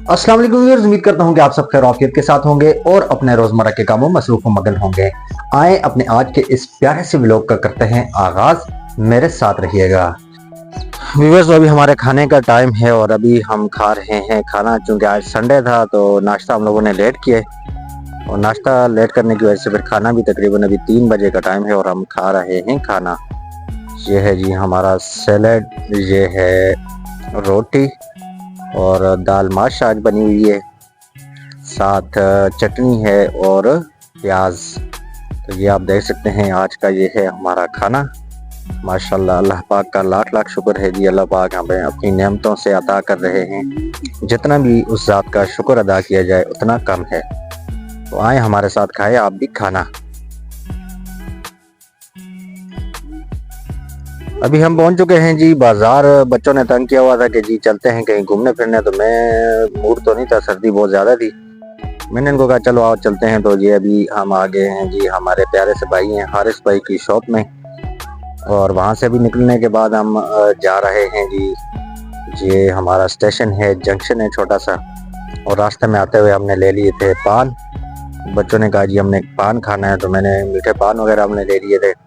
अस्सलाम वालेकुम व्यूअर्स, उम्मीद करता हूं कि आप सब खैर आफियत के साथ होंगे और अपने रोजमर्रा के कामों में मसरूफ मगन होंगे। आए अपने आज के इस प्यारे से व्लॉग का करते हैं आगाज, मेरे साथ रहिएगा। व्यूअर्स, अभी हमारे खाने का टाइम है और अभी हम खा रहे हैं खाना। चूंकि आज संडे था तो नाश्ता हम लोगों ने लेट किया और नाश्ता लेट करने की वजह से फिर खाना भी तकरीबन अभी 3 बजे का टाइम है और हम खा रहे हैं खाना। ये है जी हमारा सैलेड, ये है रोटी और दाल माश आज बनी हुई है, साथ चटनी है और प्याज। तो ये आप देख सकते हैं आज का ये है हमारा खाना। माशाल्लाह, अल्लाह पाक का लाख लाख शुक्र है जी। अल्लाह पाक हमें अपनी नेमतों से अता कर रहे हैं, जितना भी उस ज़ात का शुक्र अदा किया जाए उतना कम है। तो आए हमारे साथ खाए आप भी खाना। अभी हम पहुंच चुके हैं जी बाजार। बच्चों ने तंग किया हुआ था कि जी चलते हैं कहीं घूमने फिरने, तो मैं मूड तो नहीं था, सर्दी बहुत ज़्यादा थी। मैंने इनको कहा चलो आओ चलते हैं। तो ये अभी हम आ गए हैं जी हमारे प्यारे से भाई हैं हारिस भाई की शॉप में, और वहाँ से भी निकलने के बाद हम जा रहे हैं जी। ये हमारा स्टेशन है, जंक्शन है छोटा सा, और रास्ते में आते हुए हमने ले लिए थे पान। बच्चों ने कहा जी हमने पान खाना है, तो मैंने मीठे पान वगैरह हमने ले लिए थे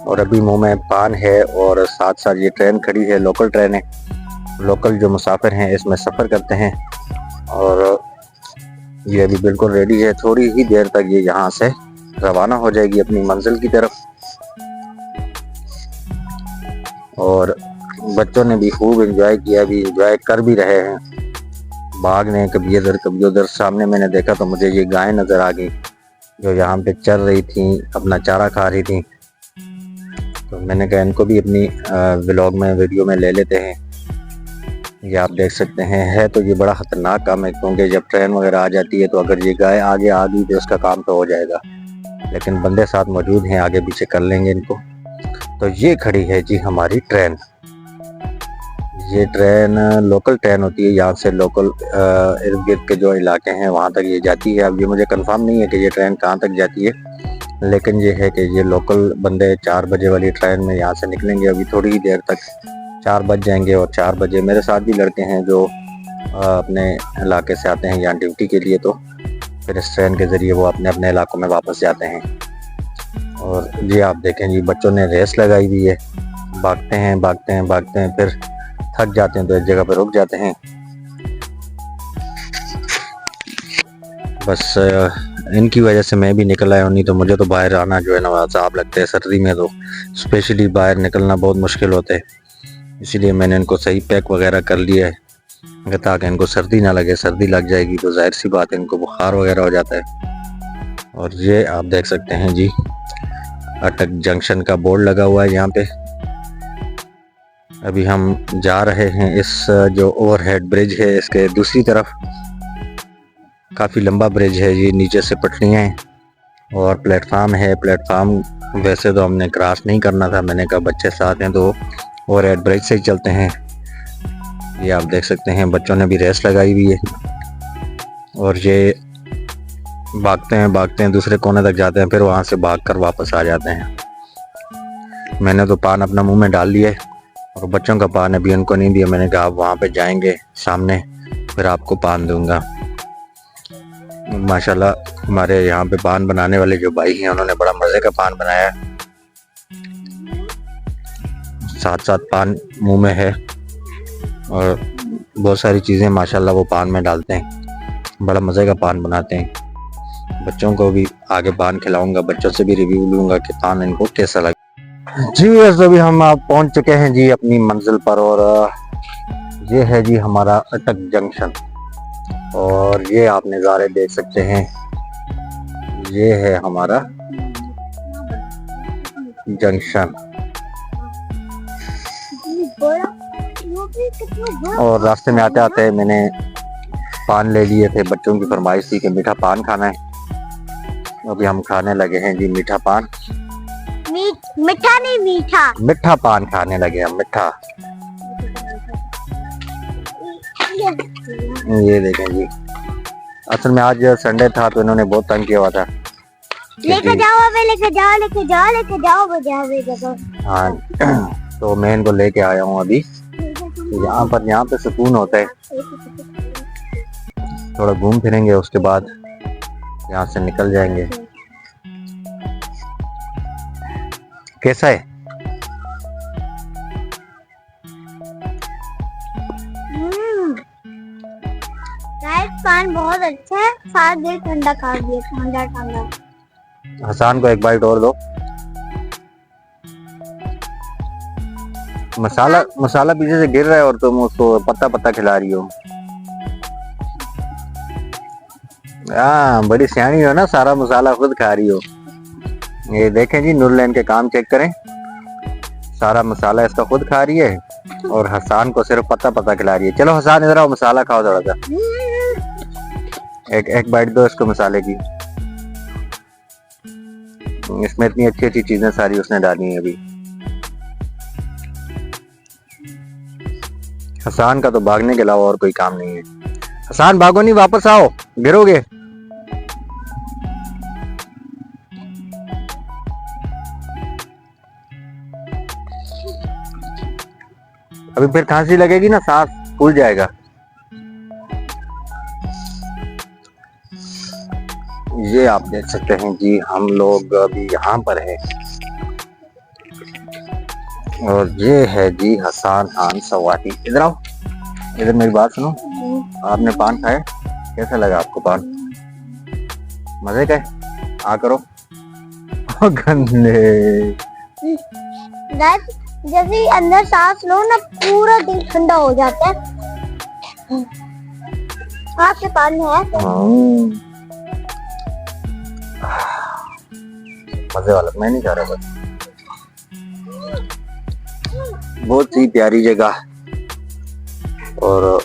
और अभी मुंह में पान है। और साथ साथ ये ट्रेन खड़ी है, लोकल ट्रेन है। लोकल जो मुसाफिर हैं इसमें सफ़र करते हैं और ये अभी बिल्कुल रेडी है। थोड़ी ही देर तक ये यहाँ से रवाना हो जाएगी अपनी मंजिल की तरफ। और बच्चों ने भी खूब एंजॉय किया, अभी एंजॉय कर भी रहे हैं। भागने कभी इधर कभी उधर। सामने मैंने देखा तो मुझे ये गायें नज़र आ गई जो यहाँ पे चल रही थी, अपना चारा खा रही थी। तो मैंने कहा इनको भी अपनी व्लॉग में वीडियो में ले लेते हैं। ये आप देख सकते हैं, है तो ये बड़ा ख़तरनाक काम है, क्योंकि जब ट्रेन वगैरह आ जाती है तो अगर ये गाय आगे आ गई तो उसका काम तो हो जाएगा, लेकिन बंदे साथ मौजूद हैं, आगे पीछे कर लेंगे इनको। तो ये खड़ी है जी हमारी ट्रेन। ये ट्रेन लोकल ट्रेन होती है, यहाँ से लोकल इर्द गिर्द के जो इलाके हैं वहाँ तक ये जाती है। अब ये मुझे कंफर्म नहीं है कि ये ट्रेन कहाँ तक जाती है, लेकिन ये है कि ये लोकल बंदे 4 बजे वाली ट्रेन में यहाँ से निकलेंगे। अभी थोड़ी ही देर तक 4 बज जाएंगे और 4 बजे मेरे साथ भी लड़के हैं जो अपने इलाके से आते हैं यहाँ ड्यूटी के लिए, तो फिर इस ट्रेन के ज़रिए वो अपने अपने इलाकों में वापस जाते हैं। और ये आप देखें जी बच्चों ने रेस लगाई हुई है, भागते हैं भागते हैं भागते हैं, फिर थक जाते हैं तो एक जगह पर रुक जाते हैं। बस इनकी वजह से मैं भी निकल आया हूँ, नहीं तो मुझे तो बाहर आना जो है ना अज़ाब लगता है। सर्दी में तो स्पेशली बाहर निकलना बहुत मुश्किल होता है, इसीलिए मैंने इनको सही पैक वगैरह कर लिया है ताकि इनको सर्दी ना लगे। सर्दी लग जाएगी तो जाहिर सी बात है इनको बुखार वगैरह हो जाता है। और ये आप देख सकते हैं जी अटक जंक्शन का बोर्ड लगा हुआ है यहाँ पे। अभी हम जा रहे हैं इस जो ओवरहेड ब्रिज है इसके दूसरी तरफ। काफ़ी लंबा ब्रिज है ये, नीचे से पटरियाँ हैं और प्लेटफार्म है। प्लेटफार्म वैसे तो हमने क्रॉस नहीं करना था, मैंने कहा बच्चे साथ हैं तो ओवरहेड ब्रिज से ही चलते हैं। ये आप देख सकते हैं बच्चों ने भी रेस लगाई हुई है और ये भागते हैं दूसरे कोने तक जाते हैं, फिर वहाँ से भागकर वापस आ जाते हैं। मैंने तो पान अपना मुंह में डाल लिया है और बच्चों का पान अभी उनको नहीं दिया। मैंने कहा आप वहाँ पे जाएंगे सामने फिर आपको पान दूंगा। माशाल्लाह हमारे यहाँ पे पान बनाने वाले जो भाई हैं उन्होंने बड़ा मज़े का पान बनाया है, साथ साथ पान मुंह में है और बहुत सारी चीज़ें माशाल्लाह वो पान में डालते हैं, बड़ा मज़े का पान बनाते हैं। बच्चों को भी आगे पान खिलाऊंगा, बच्चों से भी रिव्यू लूँगा कि पान इनको कैसा लगा। जी बस अभी हम आप पहुँच चुके हैं जी अपनी मंजिल पर, और ये है जी हमारा अटक जंक्शन। और ये आप नज़ारे देख सकते हैं, ये है हमारा जंक्शन। और रास्ते में आते आते मैंने पान ले लिए थे, बच्चों की फरमाइश थी कि मीठा पान खाना है। अभी हम खाने लगे हैं जी मीठा पान। मीठा नहीं मीठा, मीठा पान खाने लगे हम, मीठा। ये देखें जी, असल में आज संडे था तो इन्होंने बहुत तंग किया हुआ था। लेके जाओ अबे, लेके जाओ लेके जाओ लेके जाओ बजाओ। हाँ तो मैं इनको लेके आया हूँ अभी। यहाँ पे सुकून होता है। थोड़ा घूम फिरेंगे, उसके बाद यहाँ से निकल जाएंगे। कैसा है? पान बहुत अच्छा है, साथ में ठंडा खा दिया, ठंडा ठंडा। हसान को एक बाइट और दो। मसाला पीछे से गिर रहा है और तुम उसको पत्ता पत्ता खिला रही हो। हाँ, बड़ी सियानी हो ना, सारा मसाला खुद खा रही हो। ये देखें जी, नूरलैन के काम चेक करें, सारा मसाला इसका खुद खा रही है और हसान को सिर्फ पत्ता पत्ता खिला रही है। चलो हसान इधर आओ, मसाला खाओ थोड़ा सा। एक बाइट दो इसको मसाले की। इसमें इतनी अच्छी अच्छी चीजें सारी उसने डाली है अभी। हसान का तो भागने के अलावा और कोई काम नहीं है। हसान भागो नहीं, वापस आओ, गिरोगे। अभी फिर खांसी लगेगी ना, सांस फूल जाएगा। ये आप देख सकते हैं जी, हम लोग अभी यहाँ पर हैं और ये है जी हसान खान सवाती। इधर आओ, इधर मेरी बात सुनो। आपने पान खाया, कैसा लगा आपको पान? मजे का है? आ करो। गंदे। जब भी अंदर सांस लो ना, पूरा दिल ठंडा हो जाता है। आपके पान है मजे वाला, मैं नहीं जा रहा बस। बहुत ही प्यारी जगह और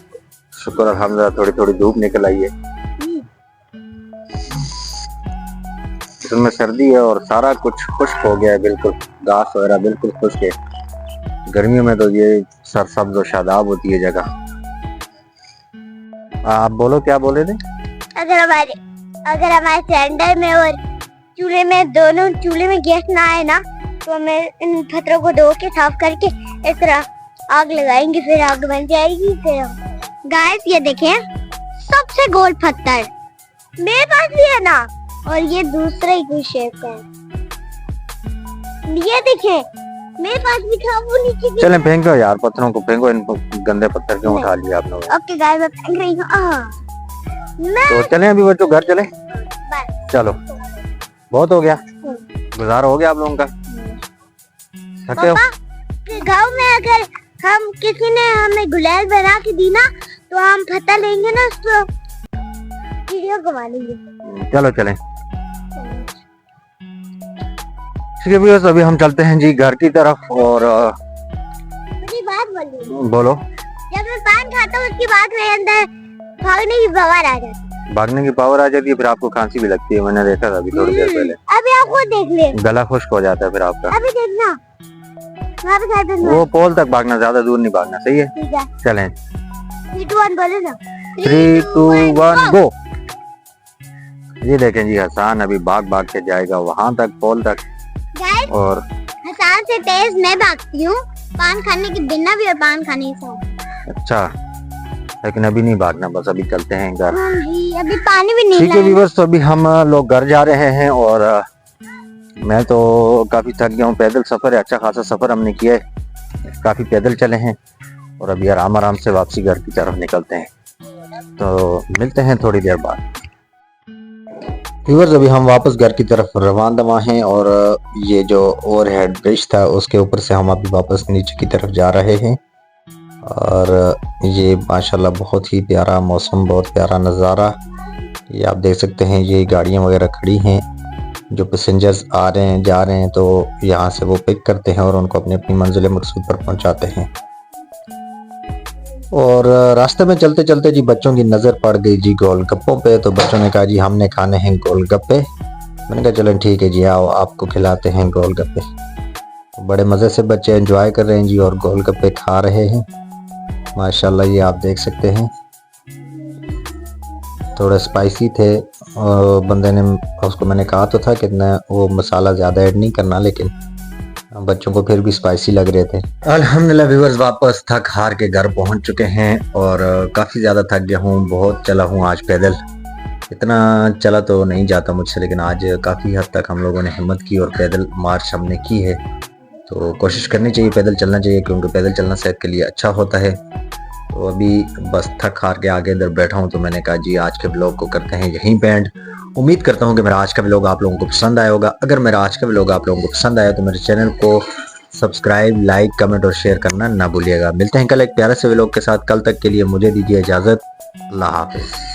शुक्र अल्हम्दुलिल्लाह थोड़ी थोड़ी धूप निकल आई है। इसमें सर्दी है और सारा कुछ खुश्क हो गया है, बिल्कुल घास वगैरह बिल्कुल खुश्क है। गर्मियों में तो ये सरसब्ज और शादाब होती है जगह। आप बोलो, क्या बोले थे? अगर हमारे सिलेंडर में और चूल्हे में, दोनों चूल्हे में गैस ना आए ना, तो हमें इन पत्थरों को धो के साफ करके इस तरह आग लगाएंगे, फिर आग बन जाएगी। फिर गाइस ये देखें, सबसे गोल पत्थर मेरे पास भी है ना, और ये दूसरा ही कोई शेप का है। ये देखें, मेरे पास भी था, वो नीचे। चलें फेंको यार, पत्थरों को फेंको, इन गंदे पत्थर क्यों उठा लिया आप लोगों ने? ओके गाइस, मैं फेंक रही हूँ। तो चलें अभी बच्चों, घर चलें। चलो, बहुत हो गया, गुजारा हो गया आप लोगों का। थके हो? गाँव में अगर हम किसी ने हमें गुलाल बना के दी ना, तो हम पत्ता लेंगे ना, उसको वीडियो घुमा लेंगे। चलो चलें। ठीक है व्यूअर्स, अभी हम चलते हैं जी घर की तरफ। और मुझे बात बोलिए। बोलो। जब मैं पान खाता हूँ, उसके बाद मेरे अंदर भागने की पावर आ जाती है। भागने की पावर आ जाती है, फिर आपको खांसी भी लगती है। मैंने देखा था अभी थोड़ी देर पहले। अभी आप खुद देख ले, गला खुश्क हो जाता है फिर आपका। अभी देखना, वो पोल तक भागना, ज्यादा दूर नहीं भागना, सही है? ठीक है, चलें। 3 2 1 बोलो ना। 3 2 1 गो। ये देखें जी, हसान अभी भाग भाग के जाएगा वहां तक, पोल तक। और हसान से तेज मैं भागती हूँ, पान खाने के बिना भी और पान खाने के साथ। अच्छा, लेकिन अभी नहीं भागना, बस अभी चलते हैं घर। हाँ जी, अभी पानी भी नहीं ठीक है व्यूअर्स, तो अभी हम लोग घर जा रहे हैं और मैं तो काफी थक गया हूँ। पैदल सफर है, अच्छा खासा सफर हमने किया है, काफी पैदल चले हैं और अभी आराम आराम से वापसी घर की तरफ निकलते हैं। तो मिलते हैं थोड़ी देर बाद। व्यूअर्स, अभी हम वापस घर की तरफ रवाना हैं और ये जो ओवरहेड ब्रिज था उसके ऊपर से हम अभी वापस नीचे की तरफ जा रहे हैं। और ये माशाल्लाह बहुत ही प्यारा मौसम, बहुत प्यारा नज़ारा। ये आप देख सकते हैं, ये गाड़ियां वगैरह खड़ी हैं, जो पैसेंजर्स आ रहे हैं जा रहे हैं, तो यहाँ से वो पिक करते हैं और उनको अपनी अपनी मंजिल मकसूद पर पहुँचाते हैं। और रास्ते में चलते चलते जी बच्चों की नज़र पड़ गई जी गोलगप्पों पे, तो बच्चों ने कहा जी हमने खाने हैं गोलगप्पे। मैंने कहा चलो ठीक है जी, आओ आपको खिलाते हैं गोलगप्पे। बड़े मज़े से बच्चे एंजॉय कर रहे हैं जी और गोलगप्पे खा रहे हैं माशाल्लाह। ये आप देख सकते हैं, थोड़े स्पाइसी थे और बंदे ने, उसको मैंने कहा तो था कि वो मसाला ज़्यादा ऐड नहीं करना, लेकिन बच्चों को फिर भी स्पाइसी लग रहे थे। अल्हम्दुलिल्लाह व्यूअर्स, वापस थक हार के घर पहुंच चुके हैं और काफ़ी ज़्यादा थक गया हूँ। बहुत चला हूँ आज पैदल, इतना चला तो नहीं जाता मुझसे, लेकिन आज काफ़ी हद तक हम लोगों ने हिम्मत की और पैदल मार्च हमने की है। तो कोशिश करनी चाहिए, पैदल चलना चाहिए, क्योंकि पैदल चलना सेहत के लिए अच्छा होता है। तो अभी बस थक हार के आगे इधर बैठा हूँ, तो मैंने कहा जी आज के ब्लॉग को करते हैं यहीं पे एंड। उम्मीद करता हूँ कि मेरा आज का व्लॉग आप लोगों को पसंद आया होगा। अगर मेरा आज का व्लॉग आप लोगों को पसंद आया तो मेरे चैनल को सब्सक्राइब, लाइक, कमेंट और शेयर करना ना भूलिएगा। मिलते हैं कल एक प्यारे से व्लॉग के साथ। कल तक के लिए मुझे दीजिए इजाज़त। अल्लाह हाफिज़।